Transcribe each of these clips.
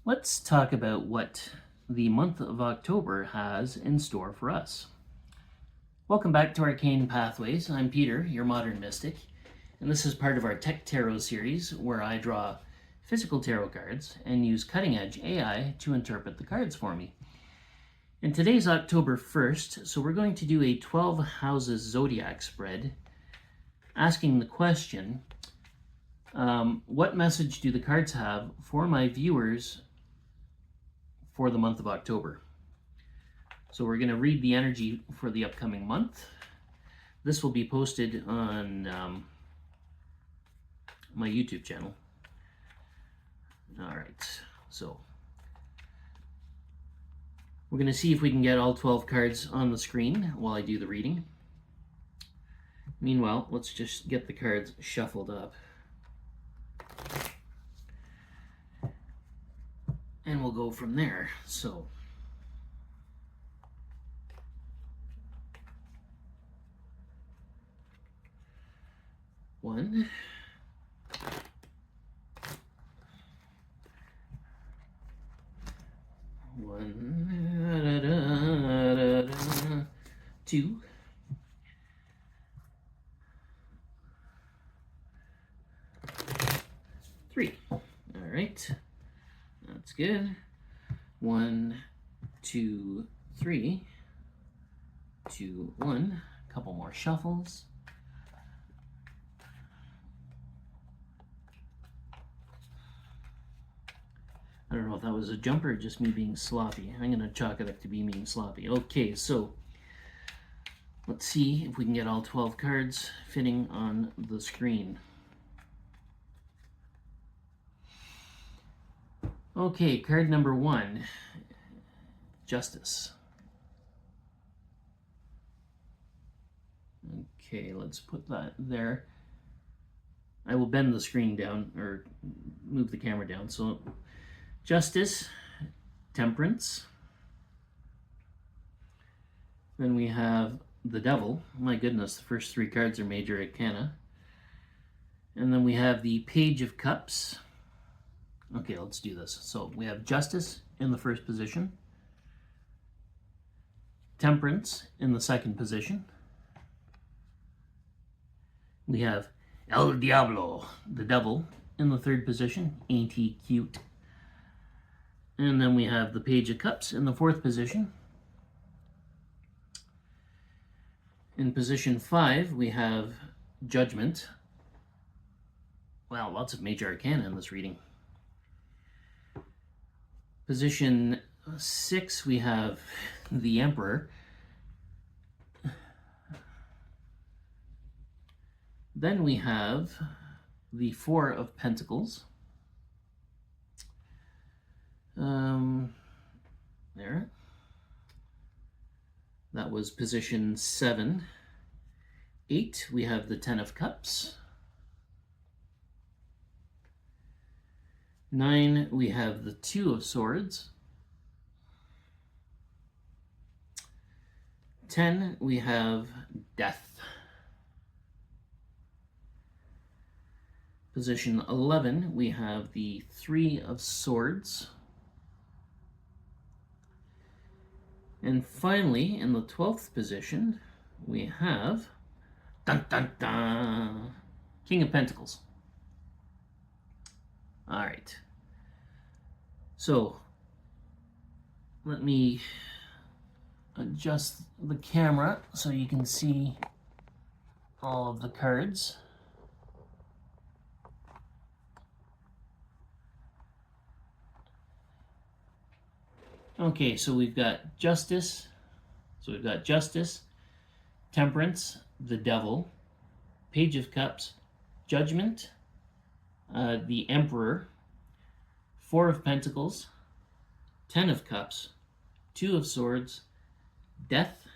Let's talk about what the month of October has in store for us. Welcome back to Arcane Pathways. I'm Peter, your modern mystic, and this is part of our Tech Tarot series where I draw physical tarot cards and use cutting-edge AI to interpret the cards for me. And today's October 1st, so we're going to do a 12 houses zodiac spread, asking the question, what message do the cards have for my viewers for the month of October? So we're going to read the energy for the upcoming month. This will be posted on my YouTube channel. All right, so we're going to see if we can get all 12 cards on the screen while I do the reading. Meanwhile, let's just get the cards shuffled up. And we'll go from there. So, one, two, three. All right, that's good. 1, 2, 3, 2, 1. A couple more shuffles. I don't know if that was a jumper or just me being sloppy. I'm going to chalk it up to being sloppy. Okay, so let's see if we can get all 12 cards fitting on the screen. Okay, card number 1, Justice. Okay, let's put that there. I will bend the screen down, or move the camera down. So, Justice, Temperance. Then we have the Devil. My goodness, the first 3 cards are major arcana. And then we have the Page of Cups. Okay, let's do this. So we have Justice in the first position, Temperance in the second position. We have El Diablo, the Devil, in the third position. Ain't he cute? And then we have the Page of Cups in the fourth position. In position 5, we have Judgment. Wow, lots of major arcana in this reading. Position 6, we have the Emperor. Then we have the 4 of Pentacles. There. That was position 7. 8, we have the 10 of Cups. 9, we have the 2 of Swords. 10, we have Death. Position 11, we have the 3 of Swords. And finally, in the 12th position, we have dun, dun, dun, King of Pentacles. All right. So let me adjust the camera so you can see all of the cards. Okay, so we've got Justice. So we've got Justice, Temperance, the Devil, Page of Cups, Judgment, the Emperor, 4 of Pentacles, 10 of Cups, 2 of Swords, Death,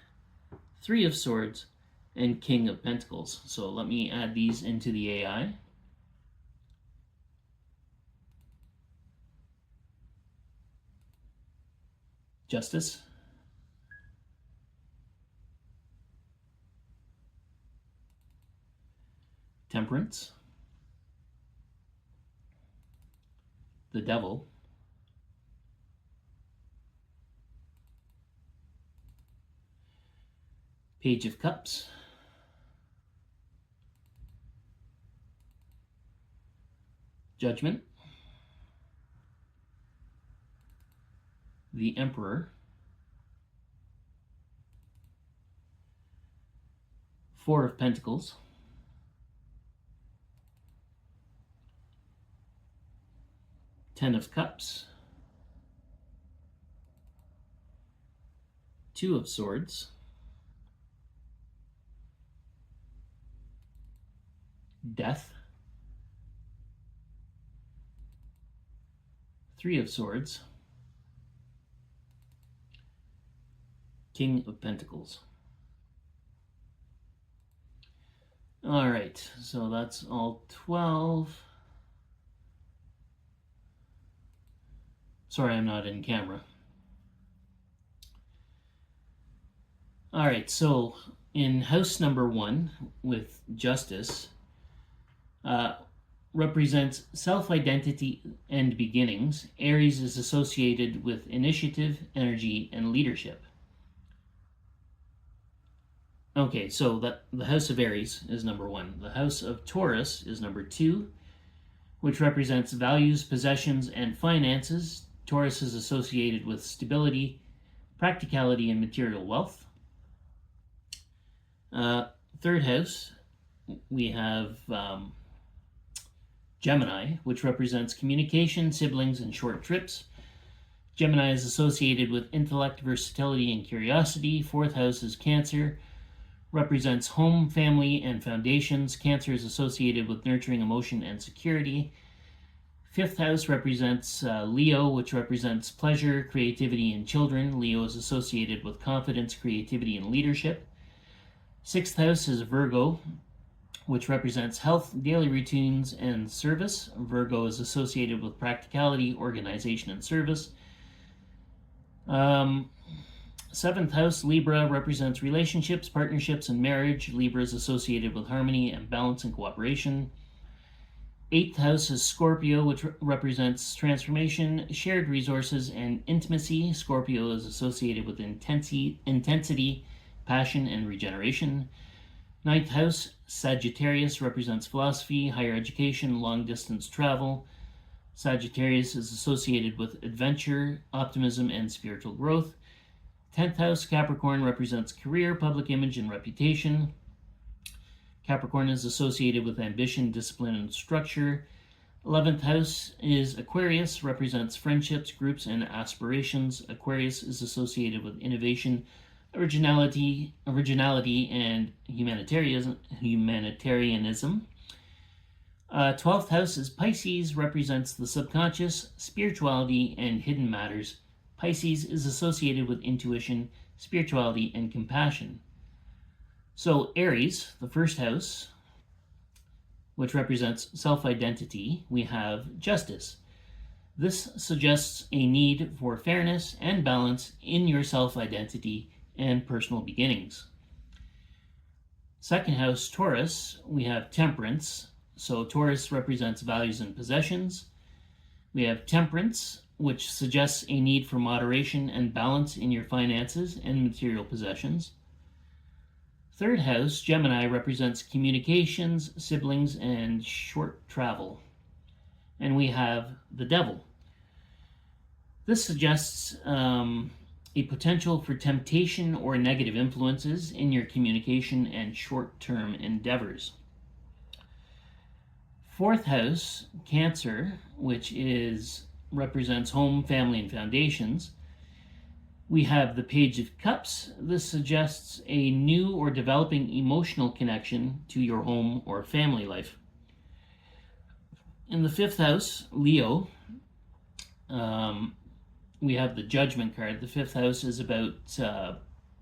3 of Swords, and King of Pentacles. So let me add these into the AI. Justice, Temperance, the Devil, Page of Cups, Judgment, the Emperor, Four of Pentacles, Ten of Cups, Two of Swords, Death, Three of Swords, King of Pentacles. All right, so that's all 12. Sorry, I'm not in camera. All right, so in house number 1 with Justice, represents self-identity and beginnings. Aries is associated with initiative, energy, and leadership. Okay, so the house of Aries is number 1. The house of Taurus is number 2, which represents values, possessions, and finances. Taurus is associated with stability, practicality, and material wealth. Third house, we have Gemini, which represents communication, siblings, and short trips. Gemini is associated with intellect, versatility, and curiosity. Fourth house is Cancer, represents home, family, and foundations. Cancer is associated with nurturing, emotion, and security. Fifth house represents Leo, which represents pleasure, creativity, and children. Leo is associated with confidence, creativity, and leadership. Sixth house is Virgo, which represents health, daily routines, and service. Virgo is associated with practicality, organization, and service. Seventh house, Libra, represents relationships, partnerships, and marriage. Libra is associated with harmony and balance and cooperation. Eighth house is Scorpio, which represents transformation, shared resources, and intimacy. Scorpio is associated with intensity, passion, and regeneration. Ninth house, Sagittarius, represents philosophy, higher education, long-distance travel. Sagittarius is associated with adventure, optimism, and spiritual growth. 10th house, Capricorn, represents career, public image, and reputation. Capricorn is associated with ambition, discipline, and structure. 11th house is Aquarius, represents friendships, groups, and aspirations. Aquarius is associated with innovation, originality, and humanitarianism. 12th house is Pisces, represents the subconscious, spirituality, and hidden matters. Pisces is associated with intuition, spirituality, and compassion. So Aries, the first house, which represents self-identity, we have Justice. This suggests a need for fairness and balance in your self-identity and personal beginnings. Second house, Taurus, we have Temperance. So Taurus represents values and possessions. We have Temperance, which suggests a need for moderation and balance in your finances and material possessions. Third house, Gemini, represents communications, siblings, and short travel. And we have the Devil. This suggests a potential for temptation or negative influences in your communication and short-term endeavors. Fourth house, Cancer, which represents home, family, and foundations. We have the Page of Cups. This suggests a new or developing emotional connection to your home or family life. In the fifth house, Leo, we have the Judgment card. The fifth house is about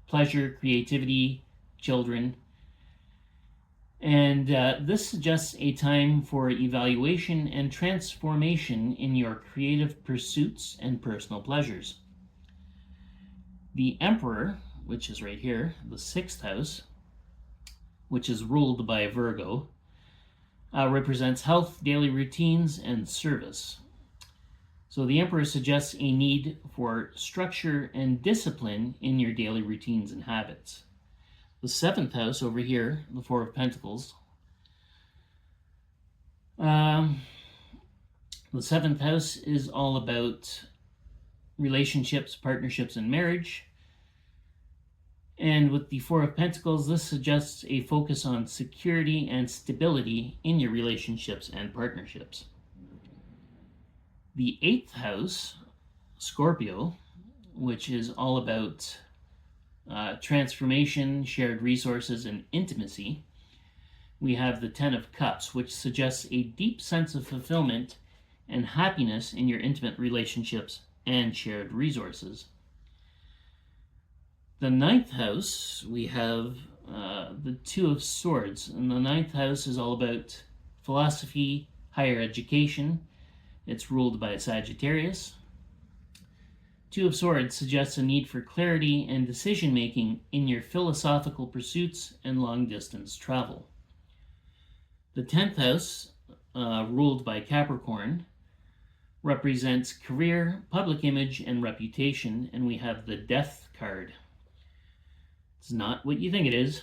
pleasure, creativity, children. And this suggests a time for evaluation and transformation in your creative pursuits and personal pleasures. The Emperor, which is right here, the sixth house, which is ruled by Virgo, represents health, daily routines, and service. So the Emperor suggests a need for structure and discipline in your daily routines and habits. The 7th house over here, the Four of Pentacles. The 7th house is all about relationships, partnerships, and marriage. And with the Four of Pentacles, this suggests a focus on security and stability in your relationships and partnerships. The 8th house, Scorpio, which is all about transformation, shared resources, and intimacy. We have the 10 of Cups, which suggests a deep sense of fulfillment and happiness in your intimate relationships and shared resources. The 9th house, we have the Two of Swords, and the 9th house is all about philosophy, higher education. It's ruled by Sagittarius. Two of Swords suggests a need for clarity and decision-making in your philosophical pursuits and long-distance travel. The 10th house, ruled by Capricorn, represents career, public image, and reputation, and we have the Death card. It's not what you think it is.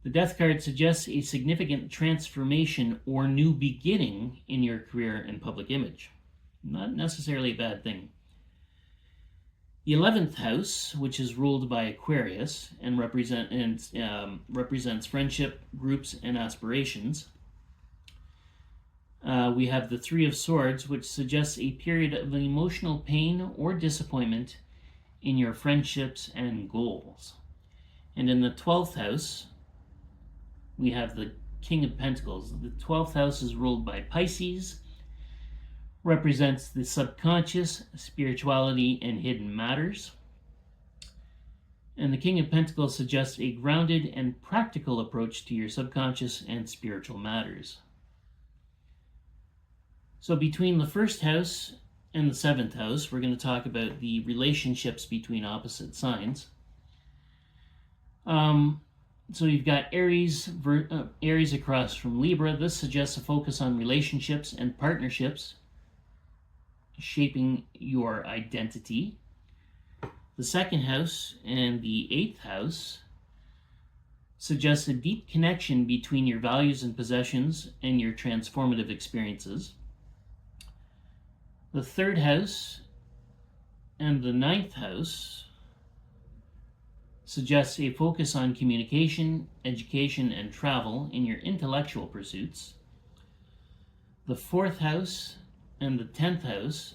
The Death card suggests a significant transformation or new beginning in your career and public image. Not necessarily a bad thing. The 11th house, which is ruled by Aquarius and represents friendship, groups, and aspirations. We have the Three of Swords, which suggests a period of emotional pain or disappointment in your friendships and goals. And in the 12th house, we have the King of Pentacles. The 12th house is ruled by Pisces, represents the subconscious, spirituality, and hidden matters. And the King of Pentacles suggests a grounded and practical approach to your subconscious and spiritual matters. So between the 1st house and the 7th house, we're going to talk about the relationships between opposite signs. So you've got Aries across from Libra. This suggests a focus on relationships and partnerships, shaping your identity. The 2nd house and the 8th house suggests a deep connection between your values and possessions and your transformative experiences. The 3rd house and the 9th house suggests a focus on communication, education, and travel in your intellectual pursuits. The 4th house and the 10th house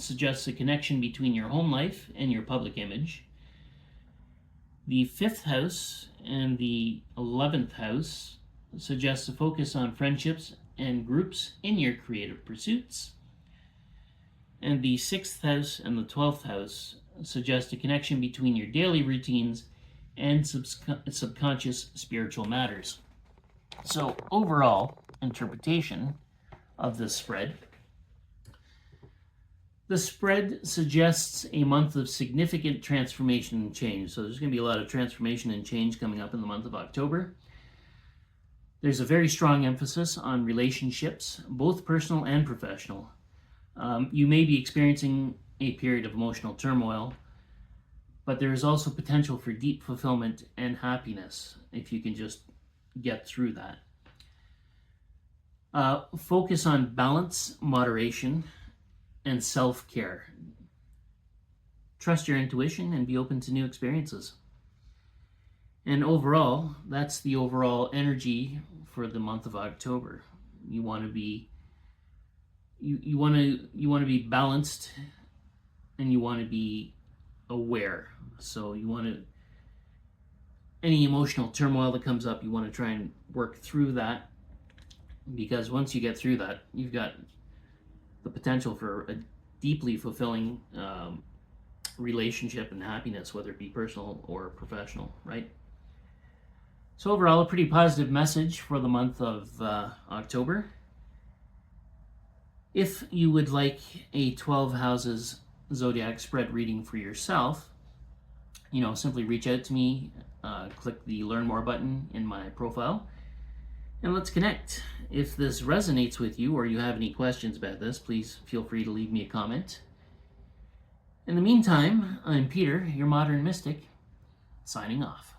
suggests a connection between your home life and your public image. The 5th house and the 11th house suggests a focus on friendships and groups in your creative pursuits. And the 6th house and the 12th house suggest a connection between your daily routines and subconscious spiritual matters. So overall interpretation of this spread. The spread suggests a month of significant transformation and change. So there's going to be a lot of transformation and change coming up in the month of October. There's a very strong emphasis on relationships, both personal and professional. You may be experiencing a period of emotional turmoil, but there is also potential for deep fulfillment and happiness if you can just get through that. Focus on balance, moderation, and self-care. Trust your intuition and be open to new experiences. And overall, that's the overall energy for the month of October. You want to be you want to be balanced, and you want to be aware. So you want to, any emotional turmoil that comes up, you want to try and work through that, because once you get through that, you've got the potential for a deeply fulfilling relationship and happiness, whether it be personal or professional, right? So overall, a pretty positive message for the month of October. If you would like a 12 houses Zodiac spread reading for yourself, simply reach out to me, click the Learn More button in my profile, and let's connect. If this resonates with you or you have any questions about this, please feel free to leave me a comment. In the meantime, I'm Peter, your modern mystic, signing off.